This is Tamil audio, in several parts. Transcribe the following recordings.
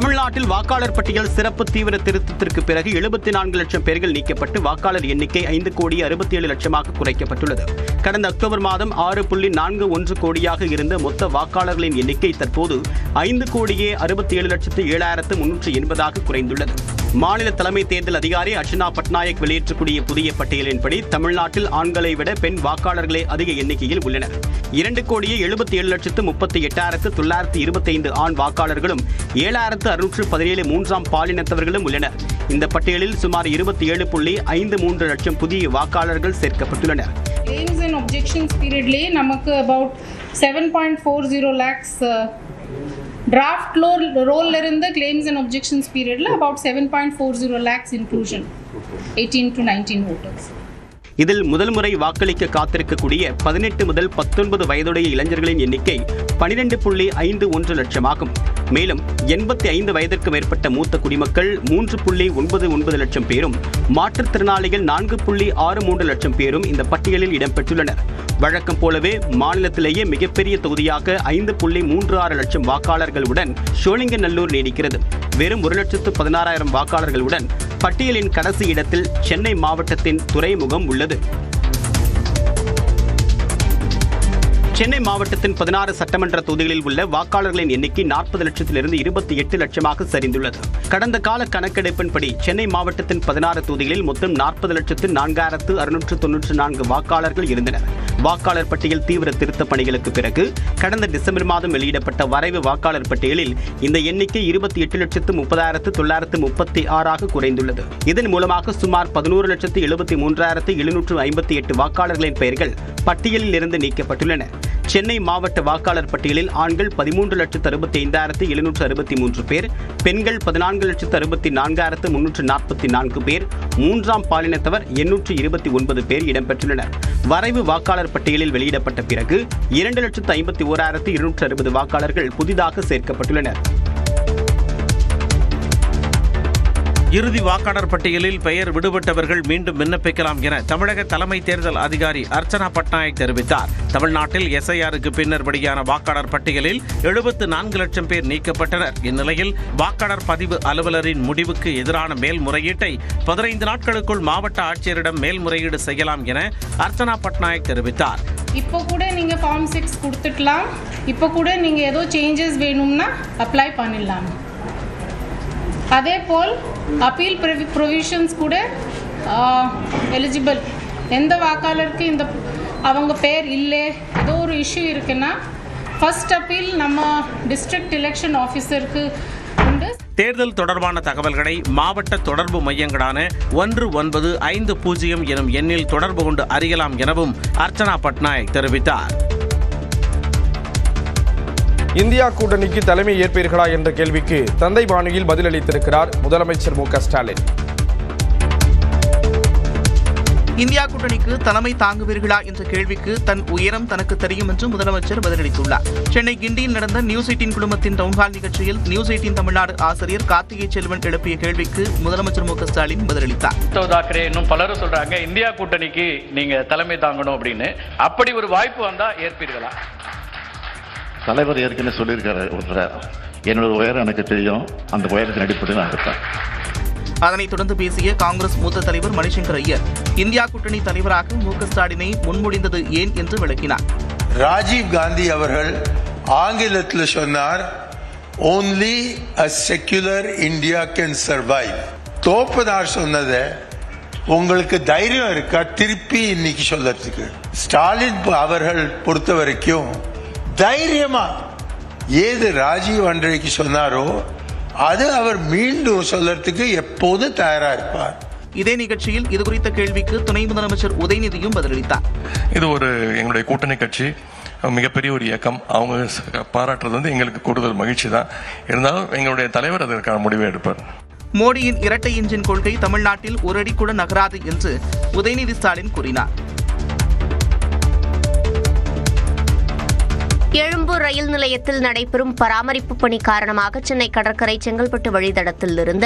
தமிழ்நாட்டில் வாக்காளர் பட்டியல் சிறப்பு தீவிர திருத்தத்திற்கு பிறகு 74 லட்சம் பேர்கள் நீக்கப்பட்டு வாக்காளர் எண்ணிக்கை 5,67 லட்சமாக குறைக்கப்பட்டுள்ளது. கடந்த அக்டோபர் மாதம் 6.41 கோடியாக இருந்த மொத்த வாக்காளர்களின் எண்ணிக்கை தற்போது 5,67,0380 குறைந்துள்ளது. மாநில தலைமை தேர்தல் அதிகாரி அர்ச்சனா பட்நாயக் வெளியிட்டக்கூடிய புதிய பட்டியலின்படி தமிழ்நாட்டில் ஆண்களை விட பெண் வாக்காளர்களே அதிக எண்ணிக்கையில் உள்ளனர். 2,77,38,925 ஆண் வாக்காளர்களும் 7,617 மூன்றாம் பாலினத்தவர்களும் உள்ளனர். இந்த பட்டியலில் சுமார் 27.53 லட்சம் புதிய வாக்காளர்கள் சேர்க்கப்பட்டுள்ளனர். Claims and objections period நமக்கு about 7.40 lakhs draft roll இருந்து claims and objections periodல about 7.40 lakhs inclusion 18 to 19 voters. இதில் முதல் முறை வாக்களிக்க காத்திருக்கக்கூடிய 18 முதல் 19 வயதுடைய இளைஞர்களின் எண்ணிக்கை 12.51 லட்சமாகும். மேலும் 85 வயதிற்கு மேற்பட்ட மூத்த குடிமக்கள் 3.99 லட்சம் பேரும், மாற்றுத்திறனாளிகள் 4.63 லட்சம் பேரும் இந்த பட்டியலில் இடம்பெற்றுள்ளனர். வழக்கம் போலவே மாநிலத்திலேயே மிகப்பெரிய தொகுதியாக 5.36 லட்சம் வாக்காளர்களுடன் சோழிங்கநல்லூர் நீடிக்கிறது. வெறும் 1,16,000 வாக்காளர்களுடன் பட்டியலின் கடைசி இடத்தில் சென்னை மாவட்டத்தின் துறைமுகம் உள்ளது. சென்னை மாவட்டத்தின் 16 சட்டமன்ற தொகுதிகளில் உள்ள வாக்காளர்களின் எண்ணிக்கை 40 லட்சத்திலிருந்து 28 லட்சமாக சரிந்துள்ளது. கடந்த கால கணக்கெடுப்பின்படி சென்னை மாவட்டத்தின் 16 தொகுதிகளில் மொத்தம் 40,04,694 வாக்காளர்கள் இருந்தனர். வாக்காளர் பட்டியல் தீவிர திருத்த பணிகளுக்கு பிறகு கடந்த டிசம்பர் மாதம் வெளியிடப்பட்ட வரைவு வாக்காளர் பட்டியலில் இந்த எண்ணிக்கை 28,30,936 குறைந்துள்ளது. இதன் மூலமாக சுமார் 11,73,758 வாக்காளர்களின் பெயர்கள் பட்டியலில் இருந்து நீக்கப்பட்டுள்ளன. சென்னை மாவட்ட வாக்காளர் பட்டியலில் ஆண்கள் 13,65,763 பேர், பெண்கள் 14,64,344 பேர், மூன்றாம் பாலினத்தவர் 829 பேர் இடம்பெற்றுள்ளனர். வரைவு வாக்காளர் பட்டியலில் வெளியிடப்பட்ட பிறகு 2,51,260 வாக்காளர்கள் புதிதாக சேர்க்கப்பட்டுள்ளனர். இறுதி வாக்காளர் பட்டியலில் பெயர் விடுபட்டவர்கள் மீண்டும் விண்ணப்பிக்கலாம் என தமிழக தலைமை தேர்தல் அதிகாரி அர்ச்சனா பட்நாயக் தெரிவித்தார். தமிழ்நாட்டில் SIRக்கு பின்னர் வெளியான வாக்காளர் பட்டியலில் 74 லட்சம் பேர் நீக்கப்பட்டனர். இந்நிலையில் வாக்காளர் பதிவு அலுவலரின் முடிவுக்கு எதிரான மேல்முறையீட்டை 15 நாட்களுக்குள் மாவட்ட ஆட்சியரிடம் மேல்முறையீடு செய்யலாம் என அர்ச்சனா பட்நாயக் தெரிவித்தார். இப்போ கூட நீங்க ஃபார்ம் 6 கொடுத்துடலாம். இப்போ கூட நீங்க ஏதோ சேஞ்சஸ் வேணும்னா அப்ளை பண்ணிடலாம். அதே போல் அப்பீல் ப்ரொவிஷன்ஸ் கூட எலிஜிபிள். எந்த வாக்காளருக்கு இந்த அவங்க பேர் இல்லை, ஏதோ ஒரு இஷ்யூ இருக்குன்னா ஃபர்ஸ்ட் அப்பீல் நம்ம டிஸ்ட்ரிக்ட் எலெக்ஷன் ஆஃபீஸருக்கு உண்டு. தேர்தல் தொடர்பான தகவல்களை மாவட்ட தொடர்பு மையங்களான 1950 எனும் எண்ணில் தொடர்பு கொண்டு அறியலாம் எனவும் அர்ச்சனா பட்நாயக் தெரிவித்தார். இந்தியா கூட்டணிக்கு தலைமை ஏற்பீர்களா என்ற கேள்விக்கு தந்தை பாணியில் பதிலளித்திருக்கிறார் முதலமைச்சர் மு க ஸ்டாலின். இந்தியா கூட்டணிக்கு தலைமை தாங்குவீர்களா என்ற கேள்விக்கு தன் உயரம் தனக்கு தெரியும் என்று முதலமைச்சர் பதிலளித்துள்ளார். சென்னை கிண்டியில் நடந்த நியூஸ் 18 குழுமத்தின் டவுன்ஹால் நிகழ்ச்சியில் நியூஸ் 18 தமிழ்நாடு ஆசிரியர் கார்த்திகை செல்வன் எழுப்பிய கேள்விக்கு முதலமைச்சர் மு க ஸ்டாலின் பதிலளித்தார். உத்தவ் தாக்கரே இன்னும் பலரும் சொல்றாங்க இந்தியா கூட்டணிக்கு நீங்க தலைமை தாங்கணும் அப்படின்னு. அப்படி ஒரு வாய்ப்பு வந்தா ஏற்பீர்களா? தலைவர் ஏற்கனவே சொல்லியிருக்காரு, என்னோட உயரம் எனக்கு தெரியும், அந்த உயரத்தின் அடிப்படையில் நான் இருப்பேன். அதனைத் தொடர்ந்து பேசிய காங்கிரஸ் மூத்த தலைவர் மணிசங்கர் ஐயர் இந்தியா கூட்டணி தலைவராக மு க ஸ்டாலினை முன்மொழிந்தது ஏன் என்று விளக்கினார். ராஜீவ் காந்தி அவர்கள் ஆங்கிலத்தில் சொன்னார், only a secular India can survive. தோப்பனார் சொன்னதை உங்களுக்கு தைரியம் இருக்கா திருப்பி இன்னைக்கு சொல்லறதுக்கு? ஸ்டாலின் அவர்கள் பொறுத்த வரைக்கும் தைரியமா ஏது ராஜீவ் அன்றைக்கு சொன்னாரோ அது அவர் மீண்டும் சொல்லறதுக்கு எப்போது தயாரா இருப்பார். இதே நிகழ்ச்சியில் இது குறித்த கேள்விக்கு துணை முதலமைச்சர் உதயநிதியும் பதிலளித்தார். இது ஒரு எங்களுடைய கூட்டணி கட்சி, மிகப்பெரிய ஒரு இயக்கம். அவங்க பாராட்டுறது எங்களுக்கு கூடுதல் மகிழ்ச்சி தான். இருந்தாலும் எங்களுடைய தலைவர் அதற்கான முடிவை எடுப்பார். மோடியின் இரட்டை இன்ஜின் கொள்கை தமிழ்நாட்டில் ஒரு அடி கூட நகராது என்று உதயநிதி ஸ்டாலின் கூறினார். எழும்பூர் ரயில் நிலையத்தில் நடைபெறும் பராமரிப்பு பணி காரணமாக சென்னை கடற்கரை செங்கல்பட்டு வழித்தடத்தில் இருந்த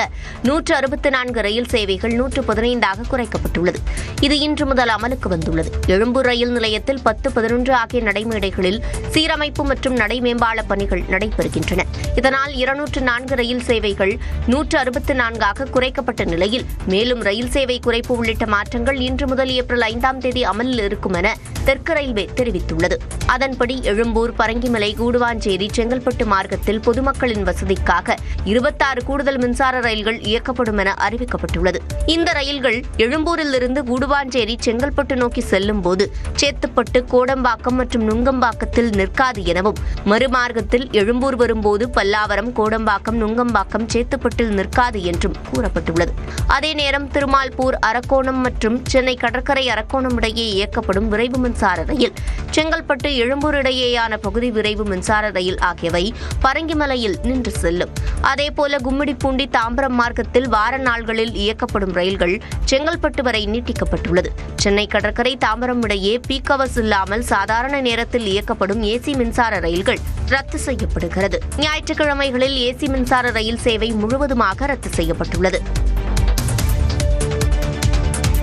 164 ரயில் சேவைகள் 115ஆக குறைக்கப்பட்டுள்ளது. இது இன்று முதல் அமலுக்கு வந்துள்ளது. எழும்பூர் ரயில் நிலையத்தில் 10, 11 ஆகிய நடைமேடைகளில் சீரமைப்பு மற்றும் நடை மேம்பால பணிகள் நடைபெறுகின்றன. இதனால் 204 ரயில் சேவைகள் 164ஆக குறைக்கப்பட்ட நிலையில் மேலும் ரயில் சேவை குறைப்பு உள்ளிட்ட மாற்றங்கள் இன்று முதல் ஏப்ரல் 5ஆம் தேதி அமலில் இருக்கும் என தெற்கு ரயில்வே தெரிவித்துள்ளது. அதன்படி எழும்பூர், பரங்கிமலை, கூடுவாஞ்சேரி, செங்கல்பட்டு மார்க்கத்தில் பொதுமக்களின் வசதிக்காக 26 கூடுதல் மின்சார ரயில்கள் இயக்கப்படும் என அறிவிக்கப்பட்டுள்ளது. இந்த ரயில்கள் எழும்பூரிலிருந்து கூடுவாஞ்சேரி, செங்கல்பட்டு நோக்கி செல்லும் போது சேத்துப்பட்டு, கோடம்பாக்கம் மற்றும் நுங்கம்பாக்கத்தில் நிற்காது எனவும், மறுமார்க்கத்தில் எழும்பூர் வரும்போது பல்லாவரம், கோடம்பாக்கம், நுங்கம்பாக்கம், சேத்துப்பட்டில் நிற்காது என்றும் கூறப்பட்டுள்ளது. அதேநேரம் திருமால்பூர், அரக்கோணம் மற்றும் சென்னை கடற்கரை அரக்கோணம் இடையே இயக்கப்படும் விரைவு மின்சார ரயில், செங்கல்பட்டு எழும்பூர் இடையேயான பகுதி விரைவு மின்சார ரயில் ஆகியவை பரங்கிமலையில் நின்று செல்லும். அதேபோல கும்மிடிப்பூண்டி, தாம்பரம் மார்க்கத்தில் வார நாள்களில் இயக்கப்படும் ரயில்கள் செங்கல்பட்டு வரை நீட்டிக்கப்பட்டுள்ளது. சென்னை கடற்கரை தாம்பரம் இடையே பீக் ஹவர்ஸ் இல்லாமல் சாதாரண நேரத்தில் இயக்கப்படும் ஏசி மின்சார ரயில்கள் ரத்து செய்யப்படுகிறது. ஞாயிற்றுக்கிழமைகளில் ஏசி மின்சார ரயில் சேவை முழுவதுமாக ரத்து செய்யப்பட்டுள்ளது.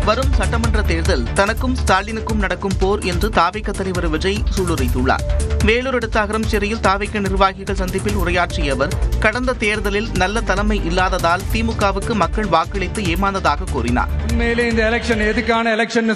வரும் சட்டமன்ற தேர்தல் தனக்கும் ஸ்டாலினுக்கும் நடக்கும் போர் என்று தாவேக தலைவர் விஜய் சூளுரைத்துள்ளார். வேலூர் அடுத்த அகரம்சேரியில் தாவேக நிர்வாகிகள் சந்திப்பில் உரையாற்றிய அவர், கடந்த தேர்தலில் நல்ல தலைமை இல்லாததால் திமுகவுக்கு மக்கள் வாக்களித்து ஏமாந்ததாக கூறினார். உண்மையிலே இந்த எலெக்ஷன் எதுக்கான எலெக்ஷன்?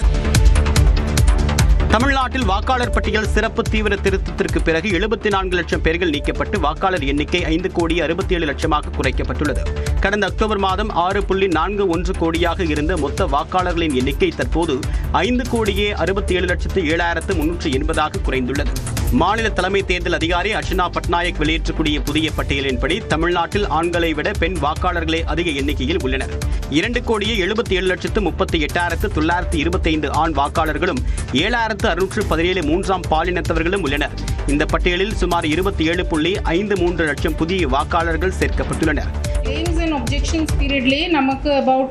தமிழ்நாட்டில் வாக்காளர் பட்டியல் சிறப்பு தீவிர திருத்தத்திற்கு பிறகு 74 லட்சம் பேர்கள் நீக்கப்பட்டு வாக்காளர் எண்ணிக்கை 5,67 லட்சமாக குறைக்கப்பட்டுள்ளது. கடந்த அக்டோபர் மாதம் 6.41 கோடியாக இருந்த மொத்த வாக்காளர்களின் எண்ணிக்கை தற்போது 5,67,0380 குறைந்துள்ளது. மாநில தலைமை தேர்தல் அதிகாரி அர்ச்சனா பட்நாயக் வெளியிட்டக்கூடிய புதிய பட்டியலின்படி தமிழ்நாட்டில் ஆண்களை விட பெண் வாக்காளர்களே அதிக எண்ணிக்கையில் உள்ளனர். 2,77,38,925 ஆண் வாக்காளர்களும் 7,617 மூன்றாம் பாலினத்தவர்களும் உள்ளனர். இந்த பட்டியலில் சுமார் 27.53 லட்சம் புதிய வாக்காளர்கள் சேர்க்கப்பட்டுள்ளனர். Claims and objections periodly நமக்கு about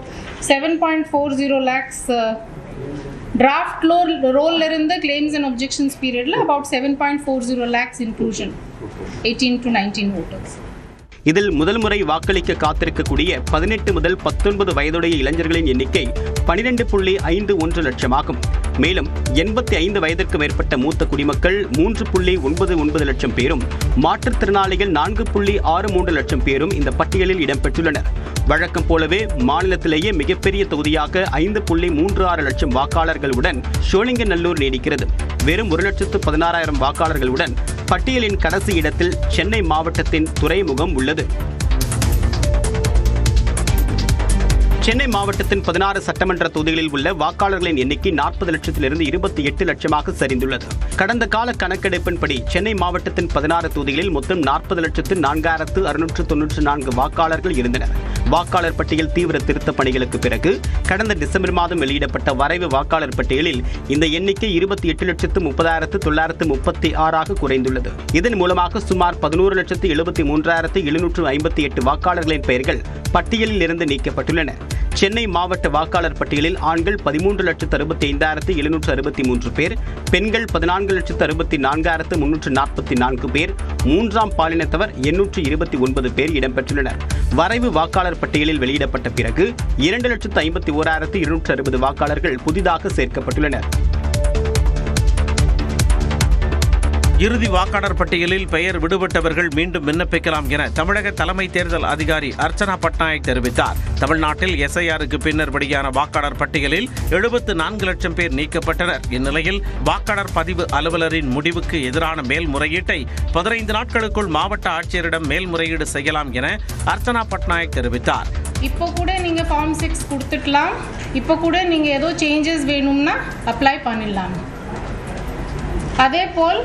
7.40 lakhs draft roll இருந்து claims and objections periodல about 7.40 lakhs inclusion 18 to 19 voters. இதில் முதல் முறை வாக்களிக்க காத்திருக்கக்கூடிய 18 முதல் 19 வயதுடைய இளைஞர்களின் எண்ணிக்கை 12.51 லட்சமாகும். மேலும் 85 வயதிற்கு மேற்பட்ட மூத்த குடிமக்கள் 3.99 லட்சம் பேரும், மாற்றுத்திறனாளிகள் 4.63 லட்சம் பேரும் இந்த பட்டியலில் இடம்பெற்றுள்ளனர். வழக்கம் போலவே மாநிலத்திலேயே மிகப்பெரிய தொகுதியாக 5.36 லட்சம் வாக்காளர்களுடன் சோழிங்கநல்லூர் நீடிக்கிறது. வெறும் 1,16,000 வாக்காளர்களுடன் பட்டியலின் கடைசி இடத்தில் சென்னை மாவட்டத்தின் துறைமுகம் உள்ளது. சென்னை மாவட்டத்தின் 16 சட்டமன்ற தொகுதிகளில் உள்ள வாக்காளர்களின் எண்ணிக்கை 40 லட்சத்திலிருந்து 28 லட்சமாக சரிந்துள்ளது. கடந்த கால கணக்கெடுப்பின்படி சென்னை மாவட்டத்தின் 16 தொகுதிகளில் மொத்தம் 40,04,694 வாக்காளர்கள் இருந்தனர். வாக்காளர் பட்டியல் தீவிர திருத்த பணிகளுக்கு பிறகு கடந்த டிசம்பர் மாதம் வெளியிடப்பட்ட வரைவு வாக்காளர் பட்டியலில் இந்த எண்ணிக்கை 28,30,936 குறைந்துள்ளது. இதன் மூலமாக சுமார் 11,73,758 வாக்காளர்களின் பெயர்கள் பட்டியலில் இருந்து நீக்கப்பட்டுள்ளன. சென்னை மாவட்ட வாக்காளர் பட்டியலில் ஆண்கள் 13,65,763 பேர், பெண்கள் 14,64,344 பேர், மூன்றாம் பாலினத்தவர் 829 பேர் இடம்பெற்றுள்ளனர். வரைவு வாக்காளர் பட்டியலில் வெளியிடப்பட்ட பிறகு 2,51,260 வாக்காளர்கள் புதிதாக சேர்க்கப்பட்டுள்ளனர். இறுதி வாக்காளர் பட்டியலில் பெயர் விடுபட்டவர்கள் மீண்டும் விண்ணப்பிக்கலாம் என தமிழக தலைமை தேர்தல் அதிகாரி அர்ச்சனா பட்நாயக் தெரிவித்தார். தமிழ்நாட்டில் எஸ்ஐஆருக்கு பின்னர் வெளியான வாக்காளர் பட்டியலில் 74 லட்சம் பேர் நீக்கப்பட்டனர். இந்நிலையில் வாக்காளர் பதிவு அலுவலரின் முடிவுக்கு எதிரான மேல்முறையீட்டை 15 நாட்களுக்குள் மாவட்ட ஆட்சியரிடம் மேல்முறையீடு செய்யலாம் என அர்ச்சனா பட்நாயக் தெரிவித்தார். இப்போ கூட நீங்க ஃபார்ம் 6 கொடுத்துக்கலாம். இப்போ கூட நீங்க ஏதோ சேஞ்சஸ் வேணும்னா அப்ளை பண்ணிடலாம். அதேபோல்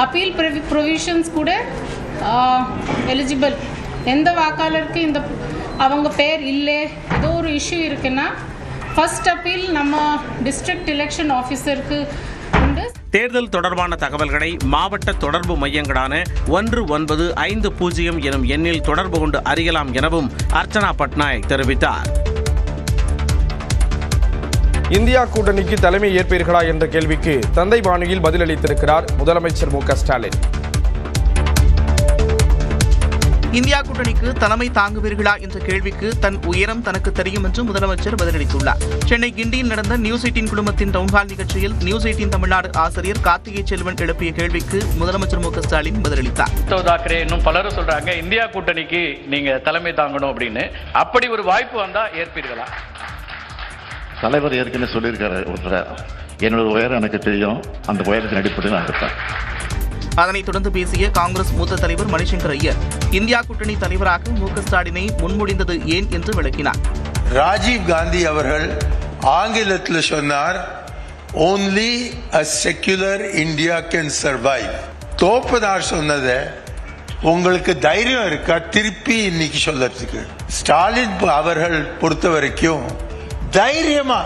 அப்பீல் ப்ரொவிஷன்ஸ் கூட எலிஜிபிள். எந்த வாக்காளருக்கு இந்த அவங்க பேர் இல்லை, ஏதோ ஒரு இஷ்யூ இருக்குன்னா ஃபர்ஸ்ட் அப்பீல் நம்ம டிஸ்ட்ரிக்ட் எலெக்ஷன் ஆஃபீஸருக்கு உண்டு. தேர்தல் தொடர்பான தகவல்களை மாவட்ட தொடர்பு மையங்களான 1950 எனும் எண்ணில் தொடர்பு கொண்டு அறியலாம் எனவும் அர்ச்சனா பட்நாயக் தெரிவித்தார். இந்தியா கூட்டணிக்கு தலைமை ஏற்பீர்களா என்ற கேள்விக்கு தந்தை பாணியில் பதிலளித்திருக்கிறார் முதலமைச்சர் மு.க. ஸ்டாலின். இந்தியா கூட்டணிக்கு தலைமை தாங்குவீர்களா என்ற கேள்விக்கு தன் உயரம் தனக்கு தெரியும் என்று முதலமைச்சர் பதிலளித்துள்ளார். சென்னை கிண்டியில் நடந்த நியூஸ் 18 குழுமத்தின் டவுன்ஹால் நிகழ்ச்சியில் நியூஸ் 18 தமிழ்நாடு ஆசிரியர் கார்த்திகை செல்வன் எழுப்பிய கேள்விக்கு முதலமைச்சர் மு.க. ஸ்டாலின் பதிலளித்தார். உத்தவ் தாக்கரே இன்னும் பலரும் சொல்றாங்க இந்தியா கூட்டணிக்கு நீங்க தலைமை தாங்கணும் அப்படின்னு. அப்படி ஒரு வாய்ப்பு வந்தா ஏற்பீர்களா? தலைவர் ஏற்கனவே சொல்லியிருக்காரு, என்னோட உயரம் எனக்கு தெரியும், அந்த உயரத்தின் அடிப்படையில் நான் இருப்பேன். அதனைத் தொடர்ந்து பேசிய காங்கிரஸ் மூத்த தலைவர் மணிசங்கர் ஐயர் இந்தியா கூட்டணி தலைவராக மு.க. ஸ்டாலினை முன்மொழிந்தது ஏன் என்று விளக்கினார். ராஜீவ் காந்தி அவர்கள் ஆங்கிலத்தில் சொன்னார், only a secular India can survive. தோப்பனார் சொன்னதை உங்களுக்கு தைரியம் இருக்கா திருப்பி இன்னைக்கு சொல்லறதுக்கு? ஸ்டாலின் அவர்கள் பொறுத்த வரைக்கும் தைரியமா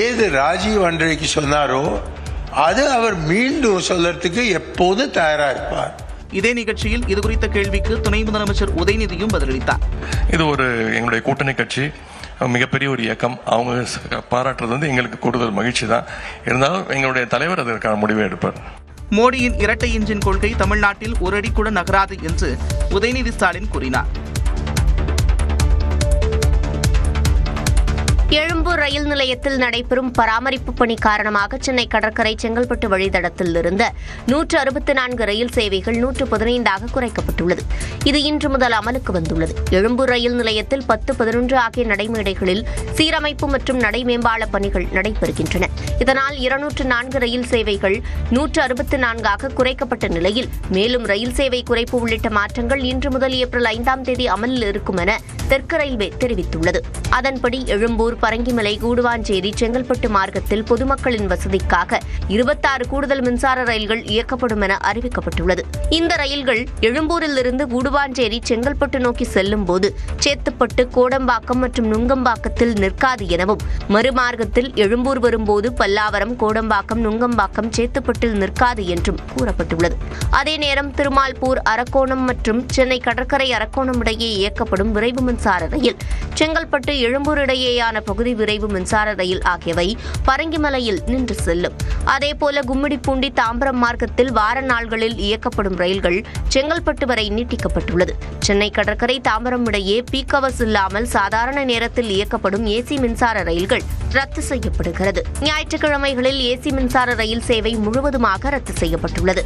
ஏது ராஜீவ் அன்றைக்கு சொன்னாரோ அது அவர் மீண்டும் சொல்லறதுக்கு எப்போதும் தயாரா இருப்பார். இதே நிகழ்ச்சியில் இதுகுறித்த கேள்விக்கு துணை முதலமைச்சர் உதயநிதியும் பதிலளித்தார். இது ஒரு எங்களுடைய கூட்டணி கட்சி, மிகப்பெரிய ஒரு இயக்கம். அவங்க பாராட்டுறது எங்களுக்கு கூடுதல் மகிழ்ச்சி தான். இருந்தாலும் எங்களுடைய தலைவர் அதற்கான முடிவை எடுப்பார். மோடியின் இரட்டை இன்ஜின் கொள்கை தமிழ்நாட்டில் ஒரு அடி கூட நகராது என்று உதயநிதி ஸ்டாலின் கூறினார். எழும்பூர் ரயில் நிலையத்தில் நடைபெறும் பராமரிப்பு பணி காரணமாக சென்னை கடற்கரை செங்கல்பட்டு வழித்தடத்தில் இருந்த 164 ரயில் சேவைகள் 115 குறைக்கப்பட்டுள்ளது. இது இன்று முதல் அமலுக்கு வந்துள்ளது. எழும்பூர் ரயில் நிலையத்தில் 10, 11 ஆகிய நடைமேடைகளில் சீரமைப்பு மற்றும் நடை மேம்பால பணிகள் நடைபெறுகின்றன. இதனால் 204 ரயில் சேவைகள் 164 குறைக்கப்பட்ட நிலையில் மேலும் ரயில் சேவை குறைப்பு உள்ளிட்ட மாற்றங்கள் இன்று முதல் ஏப்ரல் 5ஆம் தேதி அமலில் இருக்கும் என தெற்கு ரயில்வே தெரிவித்துள்ளது. அதன்படி எழும்பூர், பரங்கிமலை, கூடுவாஞ்சேரி, செங்கல்பட்டு மார்க்கத்தில் பொதுமக்களின் வசதிக்காக 26 கூடுதல் மின்சார ரயில்கள் இயக்கப்படும் என அறிவிக்கப்பட்டுள்ளது. இந்த ரயில்கள் எழும்பூரில் இருந்து கூடுவாஞ்சேரி, செங்கல்பட்டு நோக்கி செல்லும் போது சேத்துப்பட்டு, கோடம்பாக்கம் மற்றும் நுங்கம்பாக்கத்தில் நிற்காது எனவும், மறுமார்க்கத்தில் எழும்பூர் வரும்போது பல்லாவரம், கோடம்பாக்கம், நுங்கம்பாக்கம், சேத்துப்பட்டில் நிற்காது என்றும் கூறப்பட்டுள்ளது. அதே நேரம் திருமால்பூர், அரக்கோணம் மற்றும் சென்னை கடற்கரை அரக்கோணம் இடையே இயக்கப்படும் விரைவு மின்சார ரயில், செங்கல்பட்டு எழும்பூர் இடையேயான பகுதி விரைவு மின்சார ரயில் ஆகியவை பரங்கிமலையில் நின்று செல்லும். அதேபோல கும்மிடிப்பூண்டி, தாம்பரம் மார்க்கத்தில் வார நாள்களில் இயக்கப்படும் ரயில்கள் செங்கல்பட்டு வரை நீட்டிக்கப்பட்டுள்ளது. சென்னை கடற்கரை தாம்பரம் இடையே பீக் அவர்ஸ் இல்லாமல் சாதாரண நேரத்தில் இயக்கப்படும் ஏசி மின்சார ரயில்கள் ரத்து செய்யப்படுகிறது. ஞாயிற்றுக்கிழமைகளில் ஏசி மின்சார ரயில் சேவை முழுவதுமாக ரத்து செய்யப்பட்டுள்ளது.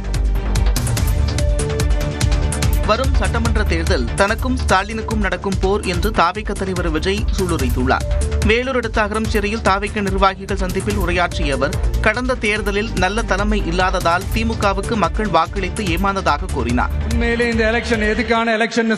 வரும் சட்டமன்ற தேர்தல் தனக்கும் ஸ்டாலினுக்கும் நடக்கும் போர் என்று தாவேக தலைவர் விஜய் சூளுரைத்துள்ளார். வேலூர் அடுத்த அகரம்சேரியில் தாவேக நிர்வாகிகள் சந்திப்பில் உரையாற்றிய அவர், கடந்த தேர்தலில் நல்ல தலைமை இல்லாததால் திமுகவுக்கு மக்கள் வாக்களித்து ஏமாந்ததாக கூறினார். உண்மையிலே இந்த எலெக்ஷன் எதுக்கான எலெக்ஷன்